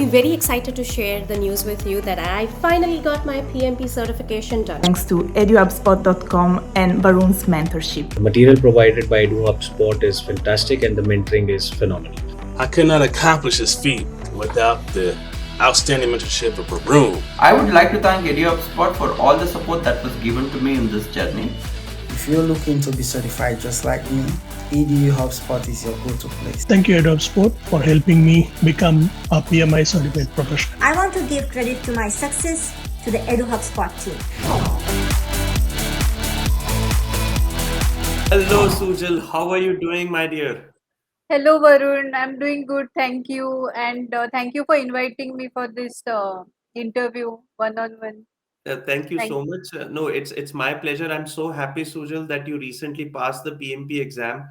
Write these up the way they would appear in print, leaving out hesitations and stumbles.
I'm very excited to share the news with you that I finally got my PMP certification done. Thanks to EduHubSpot.com and Varun's mentorship. The material provided by EduHubSpot is fantastic and the mentoring is phenomenal. I could not accomplish this feat without the outstanding mentorship of Varun. I would like to thank EduHubSpot for all the support that was given to me in this journey. If you're looking to be certified just like me, EduHubSpot is your go-to place. Thank you, EduHubSpot, for helping me become a PMI Certified professional. I want to give credit to my success to the EduHubSpot team. Hello, Sujal. How are you doing, my dear? Hello, Varun. I'm doing good. Thank you. And thank you for inviting me for this interview one-on-one. Thank you so much. No, it's my pleasure. I'm so happy, Sujal, that you recently passed the PMP exam.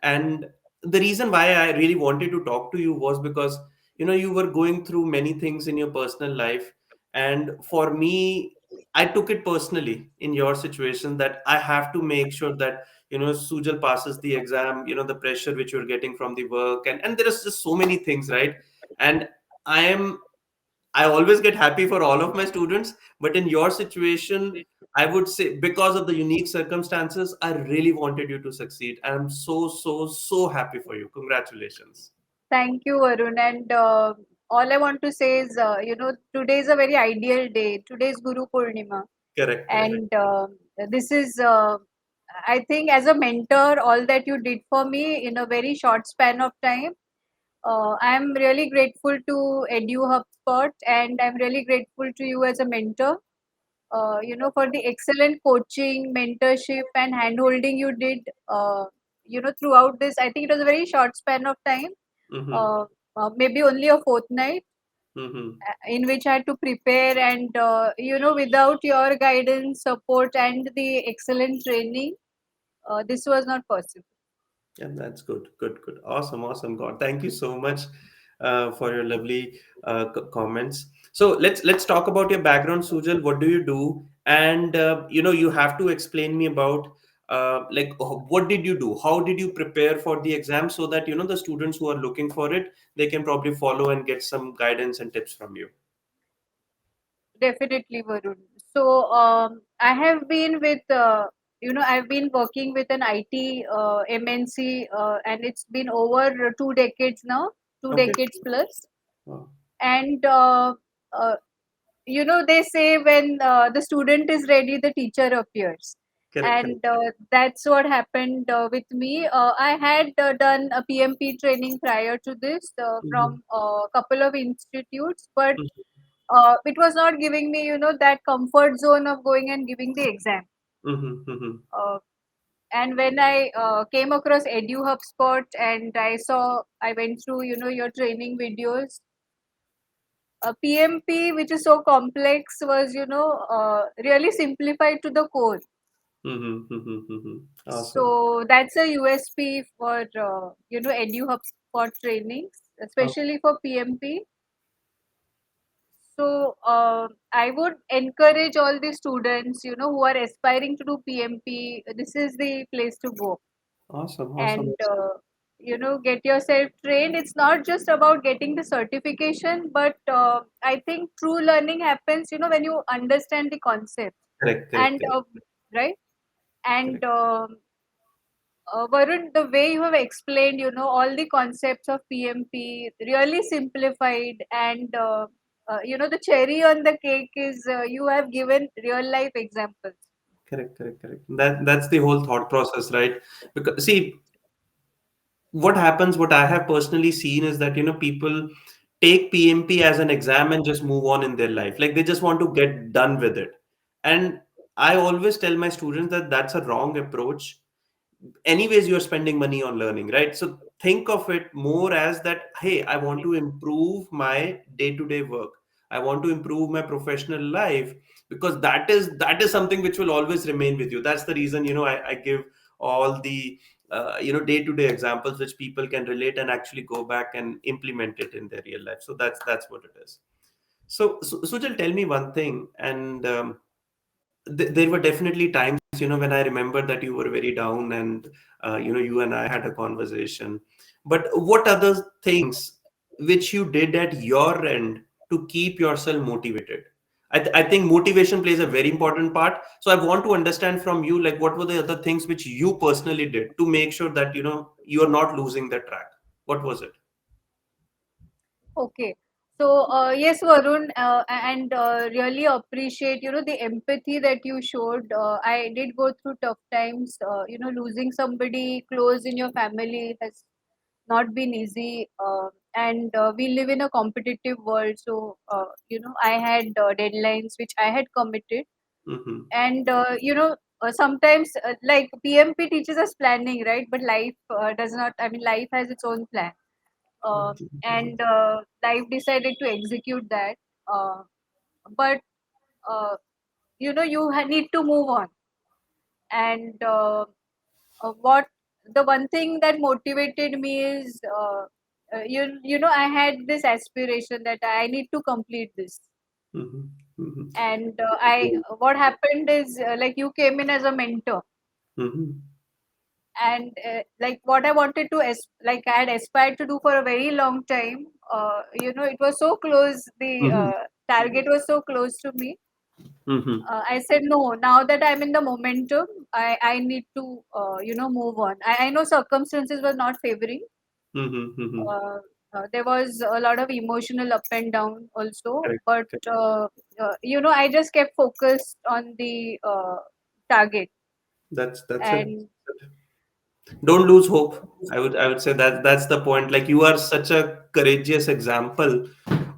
And the reason why I really wanted to talk to you was because, you were going through many things in your personal life. And for me, I took it personally in your situation that I have to make sure that, Sujal passes the exam, the pressure which you're getting from the work. And there is just so many things, right? And I always get happy for all of my students, but in your situation, I would say because of the unique circumstances, I really wanted you to succeed. And I'm so happy for you. Congratulations. Thank you, Varun. And all I want to say is, today is a very ideal day. Today is Guru Purnima. Correct. And this is, I think, as a mentor, all that you did for me in a very short span of time. I'm really grateful to EduHubSpot, and I'm really grateful to you as a mentor. For the excellent coaching, mentorship, and handholding you did. Throughout this, I think it was a very short span of time. Maybe only a fortnight. In which I had to prepare, and without your guidance, support, and the excellent training, this was not possible. Yeah, that's good. Good. Awesome. God, thank you so much for your lovely comments. So let's talk about your background, Sujal. What do you do? And you have to explain me about what did you do? How did you prepare for the exam so that the students who are looking for it, they can probably follow and get some guidance and tips from you. Definitely, Varun. So I have been with I've been working with an IT MNC, and it's been over 2 decades now, two Okay. decades plus. Wow. And they say when the student is ready, the teacher appears. Correct. And that's what happened with me. I had done a PMP training prior to this from a couple of institutes, but it was not giving me, that comfort zone of going and giving the exam. Uh, and when I came across EduHubSpot and I went through, your training videos. PMP, which is so complex, was, really simplified to the core. Awesome. So that's a USP for, EduHubSpot trainings, especially for PMP. So I would encourage all the students, who are aspiring to do PMP. This is the place to go. Awesome. And get yourself trained. It's not just about getting the certification, but I think true learning happens, when you understand the concept. Correct. And right. And Varun, the way you have explained, all the concepts of PMP, really simplified, and the cherry on the cake is you have given real life examples. Correct. That's the whole thought process, right? Because see, what happens, what I have personally seen is that people take PMP as an exam and just move on in their life. Like they just want to get done with it. And I always tell my students that that's a wrong approach. Anyways, you're spending money on learning, right? So think of it more as that, hey, I want to improve my day-to-day work. I want to improve my professional life, because that is something which will always remain with you. That's the reason I give all the day-to-day examples which people can relate and actually go back and implement it in their real life. So that's what it is. So Sujal, tell me one thing. And there were definitely times when I remember that you were very down, and you and I had a conversation. But what other things which you did at your end to keep yourself motivated? I think motivation plays a very important part. So I want to understand from you, like, what were the other things which you personally did to make sure that, you are not losing the track? What was it? Okay. So yes, Varun, and really appreciate the empathy that you showed. I did go through tough times. Losing somebody close in your family has not been easy, and we live in a competitive world. So I had deadlines which I had committed, Mm-hmm. and sometimes like PMP teaches us planning, right? But life does not. I mean, life has its own plan, and life decided to execute that. Uh, but you need to move on. And what the one thing that motivated me is I had this aspiration that I need to complete this. Mm-hmm. Mm-hmm. And I what happened is like you came in as a mentor, Mm-hmm. and like what I wanted to like I had aspired to do for a very long time. It was so close. The Mm-hmm. target was so close to me. Mm-hmm. I said no. Now that I'm in the momentum, I need to move on. I know circumstances were not favoring. Mm-hmm. Mm-hmm. Uh, there was a lot of emotional up and down also, Correct. but Correct. I just kept focused on the target. That's it. And Don't lose hope. I would say that that's the point. Like, you are such a courageous example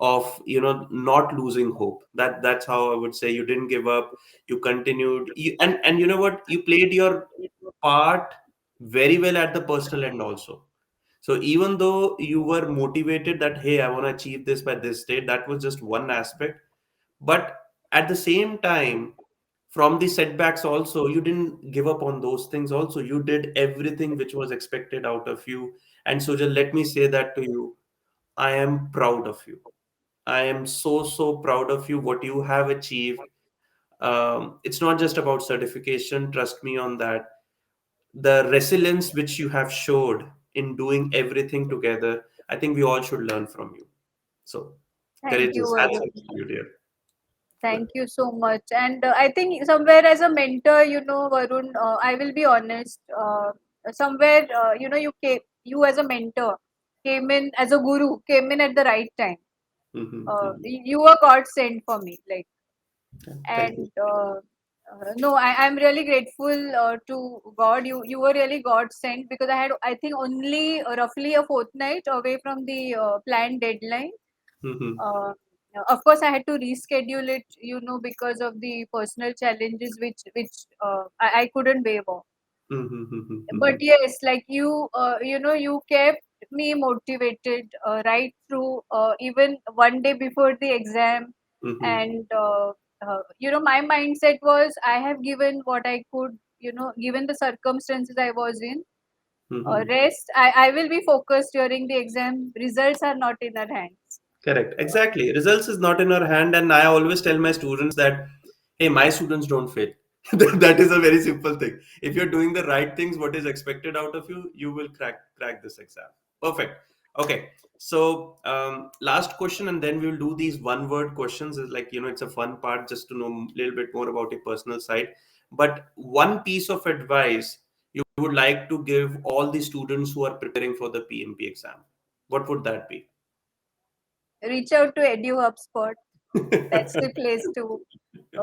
of, not losing hope. That's how I would say. You didn't give up. You continued. And you know what? You played your part very well at the personal end also. So even though you were motivated that, hey, I want to achieve this by this date, that was just one aspect. But at the same time, from the setbacks also, you didn't give up on those things also. You did everything which was expected out of you. And Sujal, let me say that to you. I am proud of you. I am so proud of you, what you have achieved. It's not just about certification, trust me on that. The resilience which you have showed in doing everything together, I think we all should learn from you. So, thank you, courageous. Hats off Varun. to you, dear. Thank you so much. And I think somewhere as a mentor, Varun, I will be honest. Somewhere, you as a mentor came in as a guru, came in at the right time. Mhm, mhm. You were God sent for me, like. Yeah, thank you. And no, I'm really grateful to God. You were really God sent, because I think only roughly a fortnight away from the planned deadline. Mhm, uh, of course, I had to reschedule it, because of the personal challenges which I couldn't waive off. mhm, mhm, But mhm, yes, like you kept me motivated right through, even one day before the exam. mhm, And my mindset was, I have given what I could, given the circumstances I was in. mhm. Rest, I will be focused during the exam. Results are not in our hands. Correct. Exactly. Results is not in our hand, and I always tell my students that, hey, my students don't fail. That is a very simple thing. If you're doing the right things, what is expected out of you, you will crack this exam. Perfect. Okay. So, last question, and then we'll do these one word questions. Is like, it's a fun part just to know a little bit more about your personal side. But one piece of advice you would like to give all the students who are preparing for the PMP exam, what would that be? Reach out to EduHubSpot. That's the place to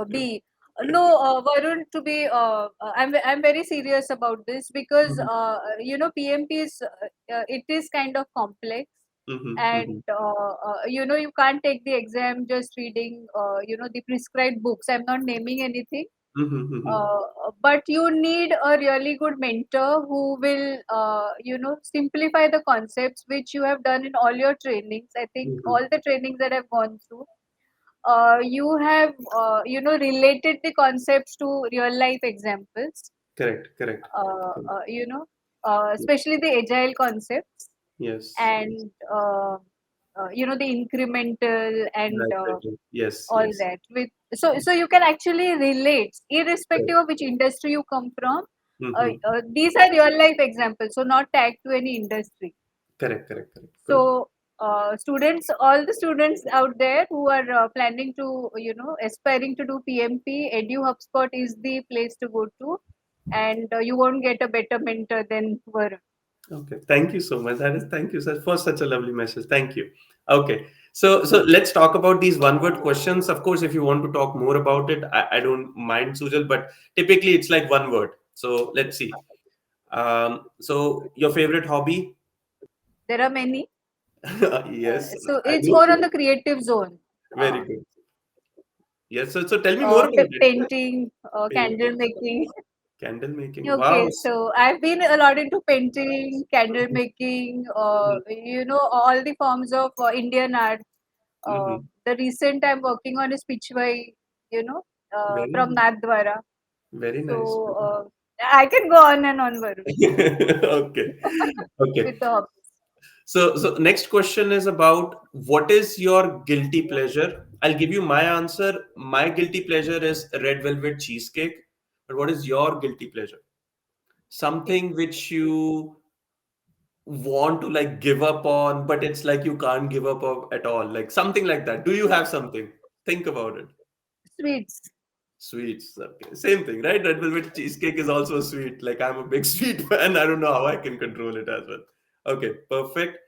be. No, Varun, to be, I'm very serious about this, because Mhm, PMP is it is kind of complex. mhm, And mhm, you can't take the exam just reading the prescribed books. I'm not naming anything. mhm, mhm, But you need a really good mentor who will simplify the concepts which you have done in all your trainings. I think mhm. all the trainings that I've gone through, you have related the concepts to real life examples. Correct, correct. uh, Correct. uh, you know Especially the agile concepts, Yes, yes. and the incremental, and Right, right, right. Yes, all yes. that, with so you can actually relate irrespective Correct. of which industry you come from. Mhm. These are real life examples, so not tagged to any industry. Correct, correct, correct. Good. So Students, all the students out there who are planning to, aspiring to do PMP, EduHubSpot is the place to go to, and you won't get a better mentor than Varun. Okay, thank you so much. That is, thank you sir, for such a lovely message. Thank you. Okay, so let's talk about these one-word questions. Of course, if you want to talk more about it, I don't mind, Sujal, but typically it's like one word. So let's see. So your favorite hobby? There are many. Yes, So I it's know. more on the creative zone. Very good. Yes, so tell me more about it. Painting, candle Painting, making. candle making. Wow. Okay, so I've been a lot into painting, candle making, all the forms of Indian art. Mm-hmm. The recent I'm working on is Pichwai, you know, Very from nice. Nathdwara. Very nice. So I can go on and on, Varun, Okay. Okay. with the hobbies. So next question is about what is your guilty pleasure? I'll give you my answer. My guilty pleasure is red velvet cheesecake. But what is your guilty pleasure? Something which you want to like give up on, but it's like you can't give up of at all. Like something like that. Do you have something? Think about it. Sweets. Sweets. Okay. Same thing, right? Red velvet cheesecake is also sweet. Like I'm a big sweet fan. I don't know how I can control it as well. Okay, perfect.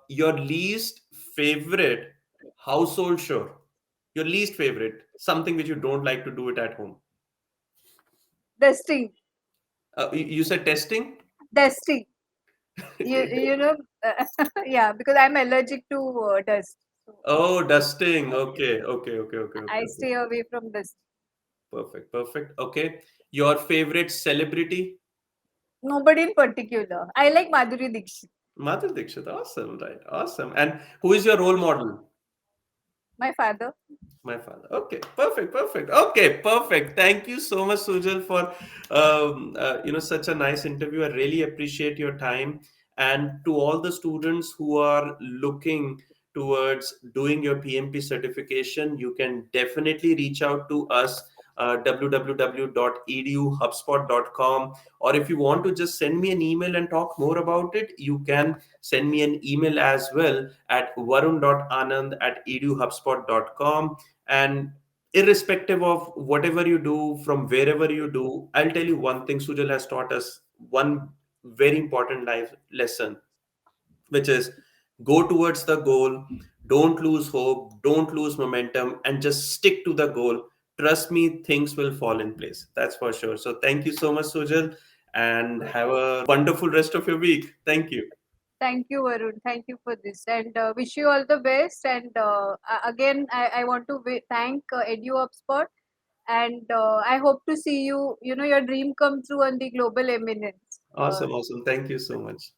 Your least favorite household chore. Your least favorite, something which you don't like to do it at home. Dusting. You said testing? Dusting. You know, yeah, because I'm allergic to dust. So Oh, dusting. Okay, okay, okay, okay, okay, I okay. stay away from dust. Perfect, perfect. Okay. Your favorite celebrity? Nobody in particular. I like Madhuri Dixit, Madhur Dixit. Awesome, right? Awesome. And who is your role model? my father. My father. Okay, perfect, perfect. Okay, perfect. Thank you so much, Sujal, for such a nice interview. I really appreciate your time. And to all the students who are looking towards doing your PMP certification, you can definitely reach out to us, www.eduhubspot.com. Or if you want to just send me an email and talk more about it, you can send me an email as well at varun.anand@eduhubspot.com. And irrespective of whatever you do, from wherever you do, I'll tell you one thing. Sujal has taught us one very important life lesson, which is go towards the goal, don't lose hope, don't lose momentum, and just stick to the goal. Trust me, things will fall in place. That's for sure. So thank you so much, Sujal, and have a wonderful rest of your week. Thank you. Thank you, Varun. Thank you for this, and wish you all the best. And again, I want to thank EduHubSpot, and I hope to see you. Your dream come true on the global eminence. Awesome, awesome. Thank you so much.